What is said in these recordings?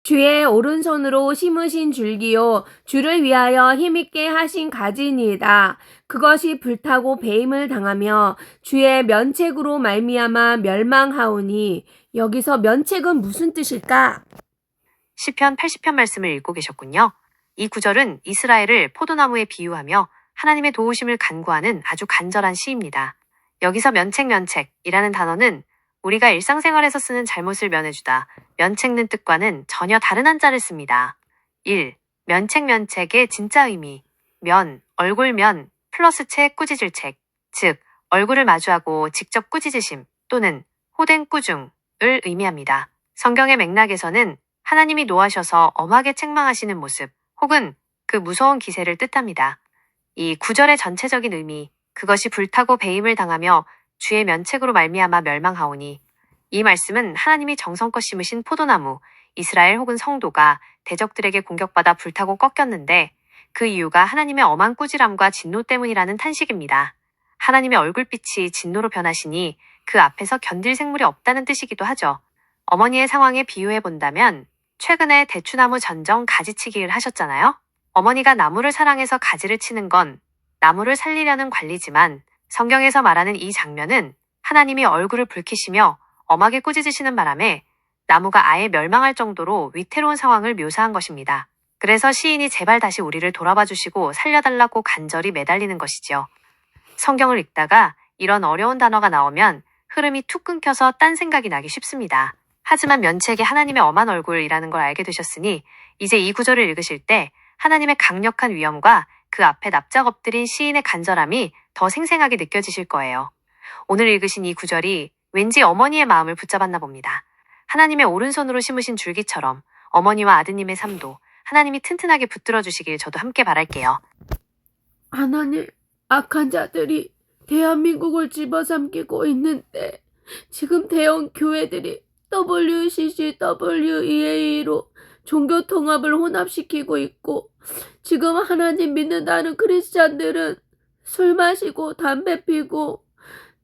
주의 오른손으로 심으신 줄기요 주를 위하여 힘있게 하신 가지니이다. 그것이 불타고 배임을 당하며 주의 면책으로 말미암아 멸망하오니. 여기서 면책은 무슨 뜻일까? 시편 80편 말씀을 읽고 계셨군요. 이 구절은 이스라엘을 포도나무에 비유하며 하나님의 도우심을 간구하는 아주 간절한 시입니다. 여기서 면책이라는 단어는 우리가 일상생활에서 쓰는 잘못을 면해주다, 면책는 뜻과는 전혀 다른 한자를 씁니다. 1. 면책의 진짜 의미. 얼굴면, 플러스 책, 꾸짖을 책. 즉, 얼굴을 마주하고 직접 꾸짖으심 또는 호된 꾸중을 의미합니다. 성경의 맥락에서는 하나님이 노하셔서 엄하게 책망하시는 모습 혹은 그 무서운 기세를 뜻합니다. 이 구절의 전체적인 의미, 그것이 불타고 배임을 당하며 주의 면책으로 말미암아 멸망하오니. 이 말씀은 하나님이 정성껏 심으신 포도나무, 이스라엘 혹은 성도가 대적들에게 공격받아 불타고 꺾였는데 그 이유가 하나님의 엄한 꾸지람과 진노 때문이라는 탄식입니다. 하나님의 얼굴빛이 진노로 변하시니 그 앞에서 견딜 생물이 없다는 뜻이기도 하죠. 어머니의 상황에 비유해 본다면 최근에 대추나무 전정 가지치기를 하셨잖아요. 어머니가 나무를 사랑해서 가지를 치는 건 나무를 살리려는 관리지만 성경에서 말하는 이 장면은 하나님이 얼굴을 붉히시며 엄하게 꾸짖으시는 바람에 나무가 아예 멸망할 정도로 위태로운 상황을 묘사한 것입니다. 그래서 시인이 제발 다시 우리를 돌아봐 주시고 살려달라고 간절히 매달리는 것이지요. 성경을 읽다가 이런 어려운 단어가 나오면 흐름이 툭 끊겨서 딴 생각이 나기 쉽습니다. 하지만 면책이 하나님의 엄한 얼굴이라는 걸 알게 되셨으니 이제 이 구절을 읽으실 때 하나님의 강력한 위엄과 그 앞에 납작 엎드린 시인의 간절함이 더 생생하게 느껴지실 거예요. 오늘 읽으신 이 구절이 왠지 어머니의 마음을 붙잡았나 봅니다. 하나님의 오른손으로 심으신 줄기처럼 어머니와 아드님의 삶도 하나님이 튼튼하게 붙들어 주시길 저도 함께 바랄게요. 하나님, 악한 자들이 대한민국을 집어삼키고 있는데 지금 대형 교회들이 WCCWEA로 종교 통합을 혼합시키고 있고, 지금 하나님 믿는다는 크리스찬들은 술 마시고 담배 피고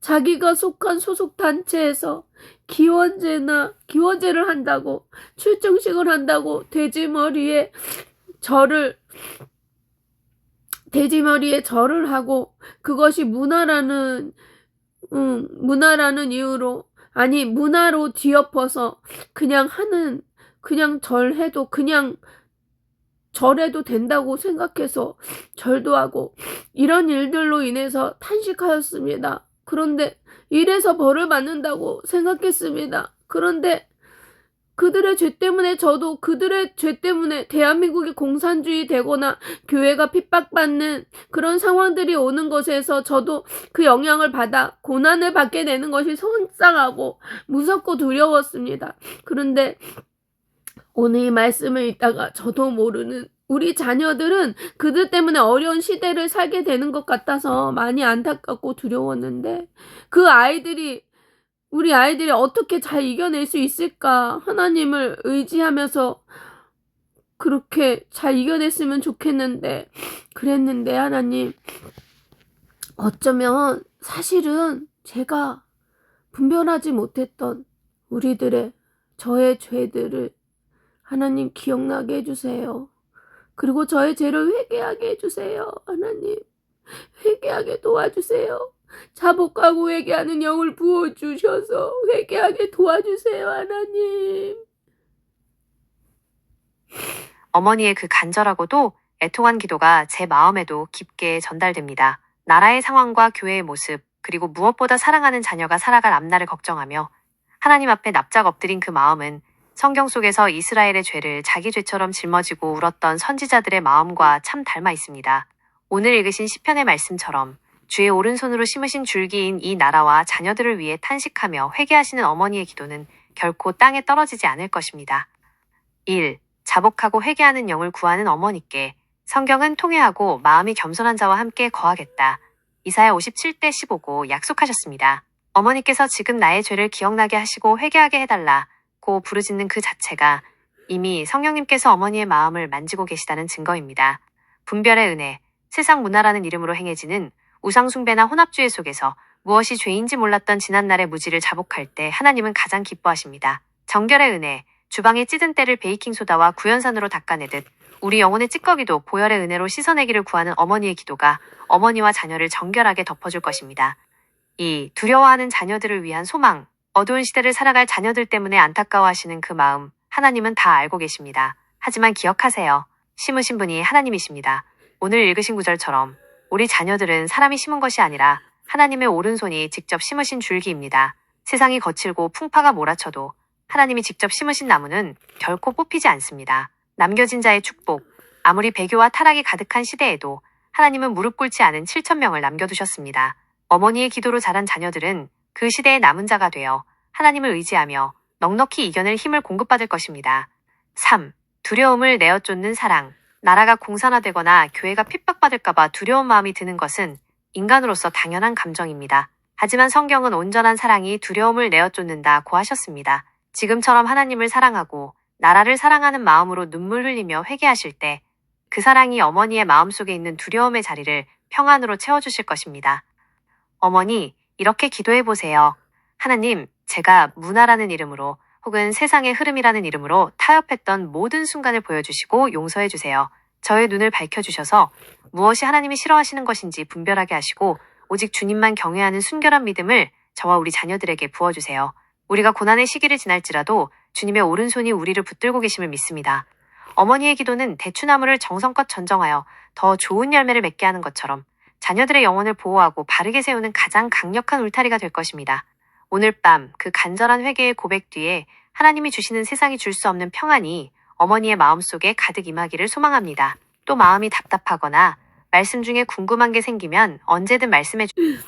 자기가 속한 소속 단체에서 기원제를 한다고, 출정식을 한다고 돼지머리에 절을 하고, 그것이 문화라는 이유로, 아니 문화로 뒤엎어서 그냥 절해도 그냥 절해도 된다고 생각해서 절도 하고, 이런 일들로 인해서 탄식하였습니다. 그런데 이래서 벌을 받는다고 생각했습니다. 그런데 그들의 죄 때문에, 저도 그들의 죄 때문에 대한민국이 공산주의 되거나 교회가 핍박받는 그런 상황들이 오는 것에서 저도 그 영향을 받아 고난을 받게 되는 것이 속상하고 무섭고 두려웠습니다. 그런데 오늘 이 말씀을 읽다가 저도 모르는 우리 자녀들은 그들 때문에 어려운 시대를 살게 되는 것 같아서 많이 안타깝고 두려웠는데, 우리 아이들이 어떻게 잘 이겨낼 수 있을까? 하나님을 의지하면서 그렇게 잘 이겨냈으면 좋겠는데, 그랬는데 하나님, 어쩌면 사실은 제가 분별하지 못했던 저의 죄들을 하나님 기억나게 해주세요. 그리고 저의 죄를 회개하게 해주세요. 하나님, 회개하게 도와주세요. 자복하고 회개하는 영을 부어주셔서 회개하게 도와주세요. 하나님. 어머니의 그 간절하고도 애통한 기도가 제 마음에도 깊게 전달됩니다. 나라의 상황과 교회의 모습, 그리고 무엇보다 사랑하는 자녀가 살아갈 앞날을 걱정하며 하나님 앞에 납작 엎드린 그 마음은 성경 속에서 이스라엘의 죄를 자기 죄처럼 짊어지고 울었던 선지자들의 마음과 참 닮아 있습니다. 오늘 읽으신 시편의 말씀처럼 주의 오른손으로 심으신 줄기인 이 나라와 자녀들을 위해 탄식하며 회개하시는 어머니의 기도는 결코 땅에 떨어지지 않을 것입니다. 1. 자복하고 회개하는 영을 구하는 어머니께 성경은 통회하고 마음이 겸손한 자와 함께 거하겠다. 이사야 57대 15고 약속하셨습니다. 어머니께서 지금 나의 죄를 기억나게 하시고 회개하게 해달라고 부르짖는 그 자체가 이미 성령님께서 어머니의 마음을 만지고 계시다는 증거입니다. 분별의 은혜, 세상 문화라는 이름으로 행해지는 우상숭배나 혼합주의 속에서 무엇이 죄인지 몰랐던 지난날의 무지를 자복할 때 하나님은 가장 기뻐하십니다. 정결의 은혜, 주방의 찌든 때를 베이킹소다와 구연산으로 닦아내듯 우리 영혼의 찌꺼기도 보혈의 은혜로 씻어내기를 구하는 어머니의 기도가 어머니와 자녀를 정결하게 덮어줄 것입니다. 2. 두려워하는 자녀들을 위한 소망. 어두운 시대를 살아갈 자녀들 때문에 안타까워하시는 그 마음, 하나님은 다 알고 계십니다. 하지만 기억하세요. 심으신 분이 하나님이십니다. 오늘 읽으신 구절처럼 우리 자녀들은 사람이 심은 것이 아니라 하나님의 오른손이 직접 심으신 줄기입니다. 세상이 거칠고 풍파가 몰아쳐도 하나님이 직접 심으신 나무는 결코 뽑히지 않습니다. 남겨진 자의 축복. 아무리 배교와 타락이 가득한 시대에도 하나님은 무릎 꿇지 않은 7,000명을 남겨두셨습니다. 어머니의 기도로 자란 자녀들은 그 시대의 남은 자가 되어 하나님을 의지하며 넉넉히 이겨낼 힘을 공급받을 것입니다. 3. 두려움을 내어쫓는 사랑. 나라가 공산화되거나 교회가 핍박받을까봐 두려운 마음이 드는 것은 인간으로서 당연한 감정입니다. 하지만 성경은 온전한 사랑이 두려움을 내어쫓는다고 하셨습니다. 지금처럼 하나님을 사랑하고 나라를 사랑하는 마음으로 눈물 흘리며 회개하실 때 그 사랑이 어머니의 마음속에 있는 두려움의 자리를 평안으로 채워주실 것입니다. 어머니, 이렇게 기도해 보세요. 하나님, 제가 문화라는 이름으로 혹은 세상의 흐름이라는 이름으로 타협했던 모든 순간을 보여주시고 용서해 주세요. 저의 눈을 밝혀주셔서 무엇이 하나님이 싫어하시는 것인지 분별하게 하시고 오직 주님만 경외하는 순결한 믿음을 저와 우리 자녀들에게 부어주세요. 우리가 고난의 시기를 지날지라도 주님의 오른손이 우리를 붙들고 계심을 믿습니다. 어머니의 기도는 대추나무를 정성껏 전정하여 더 좋은 열매를 맺게 하는 것처럼 자녀들의 영혼을 보호하고 바르게 세우는 가장 강력한 울타리가 될 것입니다. 오늘 밤 그 간절한 회개의 고백 뒤에 하나님이 주시는 세상이 줄 수 없는 평안이 어머니의 마음속에 가득 임하기를 소망합니다. 또 마음이 답답하거나 말씀 중에 궁금한 게 생기면 언제든 말씀해 주세요.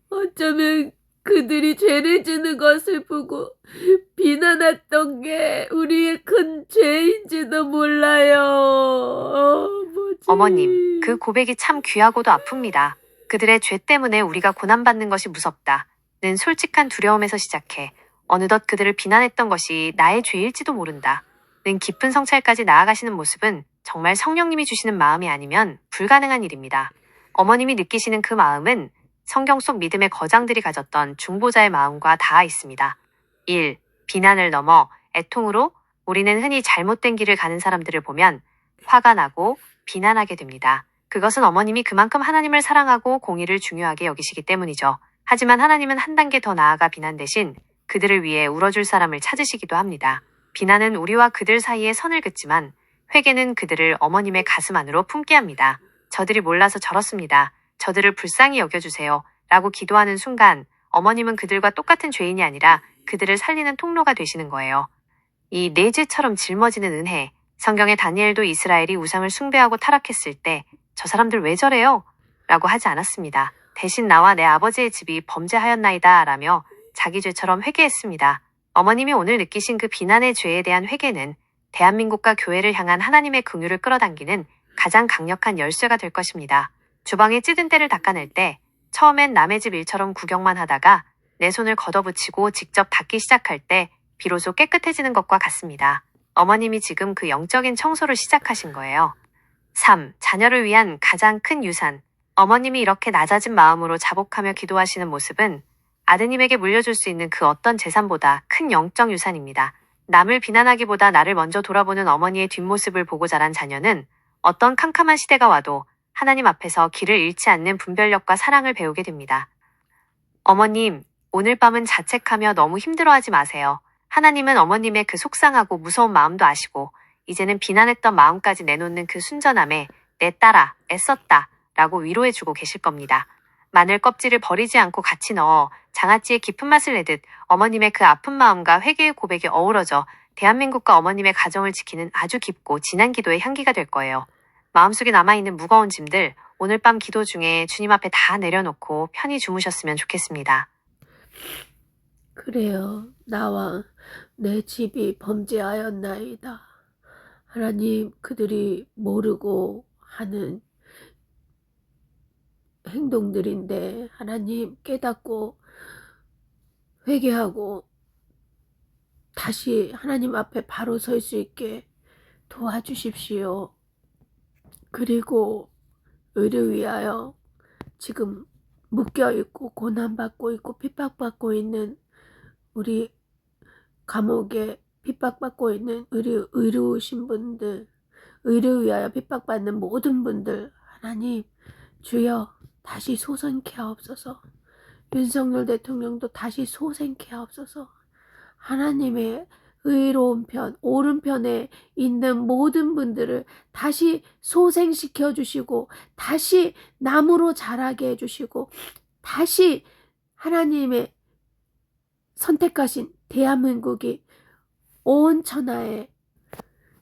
어쩌면 그들이 죄를 지는 것을 보고 비난했던 게 우리의 큰 죄인지도 몰라요. 뭐지? 어머님, 그 고백이 참 귀하고도 아픕니다. 그들의 죄 때문에 우리가 고난받는 것이 무섭다는 솔직한 두려움에서 시작해 어느덧 그들을 비난했던 것이 나의 죄일지도 모른다는 깊은 성찰까지 나아가시는 모습은 정말 성령님이 주시는 마음이 아니면 불가능한 일입니다. 어머님이 느끼시는 그 마음은 성경 속 믿음의 거장들이 가졌던 중보자의 마음과 닿아 있습니다. 1. 비난을 넘어 애통으로 우리는 흔히 잘못된 길을 가는 사람들을 보면 화가 나고 비난하게 됩니다. 그것은 어머님이 그만큼 하나님을 사랑하고 공의를 중요하게 여기시기 때문이죠. 하지만 하나님은 한 단계 더 나아가 비난 대신 그들을 위해 울어줄 사람을 찾으시기도 합니다. 비난은 우리와 그들 사이에 선을 긋지만 회개는 그들을 어머님의 가슴 안으로 품게 합니다. 저들이 몰라서 저렇습니다. 저들을 불쌍히 여겨주세요. 라고 기도하는 순간 어머님은 그들과 똑같은 죄인이 아니라 그들을 살리는 통로가 되시는 거예요. 이 내 죄처럼 짊어지는 은혜. 성경의 다니엘도 이스라엘이 우상을 숭배하고 타락했을 때 저 사람들 왜 저래요? 라고 하지 않았습니다. 대신 나와 내 아버지의 집이 범죄하였나이다 라며 자기 죄처럼 회개했습니다. 어머님이 오늘 느끼신 그 비난의 죄에 대한 회개는 대한민국과 교회를 향한 하나님의 긍휼을 끌어당기는 가장 강력한 열쇠가 될 것입니다. 주방에 찌든 때를 닦아낼 때 처음엔 남의 집 일처럼 구경만 하다가 내 손을 걷어붙이고 직접 닦기 시작할 때 비로소 깨끗해지는 것과 같습니다. 어머님이 지금 그 영적인 청소를 시작하신 거예요. 3. 자녀를 위한 가장 큰 유산. 어머님이 이렇게 낮아진 마음으로 자복하며 기도하시는 모습은 아드님에게 물려줄 수 있는 그 어떤 재산보다 큰 영적 유산입니다. 남을 비난하기보다 나를 먼저 돌아보는 어머니의 뒷모습을 보고 자란 자녀는 어떤 캄캄한 시대가 와도 하나님 앞에서 길을 잃지 않는 분별력과 사랑을 배우게 됩니다. 어머님, 오늘 밤은 자책하며 너무 힘들어하지 마세요. 하나님은 어머님의 그 속상하고 무서운 마음도 아시고 이제는 비난했던 마음까지 내놓는 그 순전함에 내 딸아, 애썼다 라고 위로해주고 계실 겁니다. 마늘 껍질을 버리지 않고 같이 넣어 장아찌의 깊은 맛을 내듯 어머님의 그 아픈 마음과 회개의 고백이 어우러져 대한민국과 어머님의 가정을 지키는 아주 깊고 진한 기도의 향기가 될 거예요. 마음속에 남아있는 무거운 짐들 오늘 밤 기도 중에 주님 앞에 다 내려놓고 편히 주무셨으면 좋겠습니다. 그래요. 나와 내 집이 범죄하였나이다. 하나님, 그들이 모르고 하는 행동들인데 하나님 깨닫고 회개하고 다시 하나님 앞에 바로 설 수 있게 도와주십시오. 그리고 의를 위하여 지금 묶여있고 고난받고 있고 핍박받고 있는 우리 감옥에 핍박받고 있는 의료신 분들, 의를 위하여 핍박받는 모든 분들, 하나님, 주여 다시 소생케 하옵소서. 윤석열 대통령도 다시 소생케 하옵소서. 하나님의 의로운 편, 오른편에 있는 모든 분들을 다시 소생시켜 주시고, 다시 나무로 자라게 해주시고, 다시 하나님의 선택하신 대한민국이 온 천하에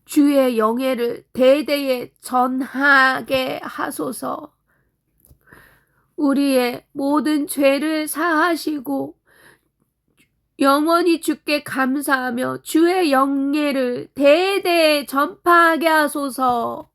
주의 영예를 대대에 전하게 하소서. 우리의 모든 죄를 사하시고 영원히 주께 감사하며 주의 영예를 대대에 전파하게 하소서.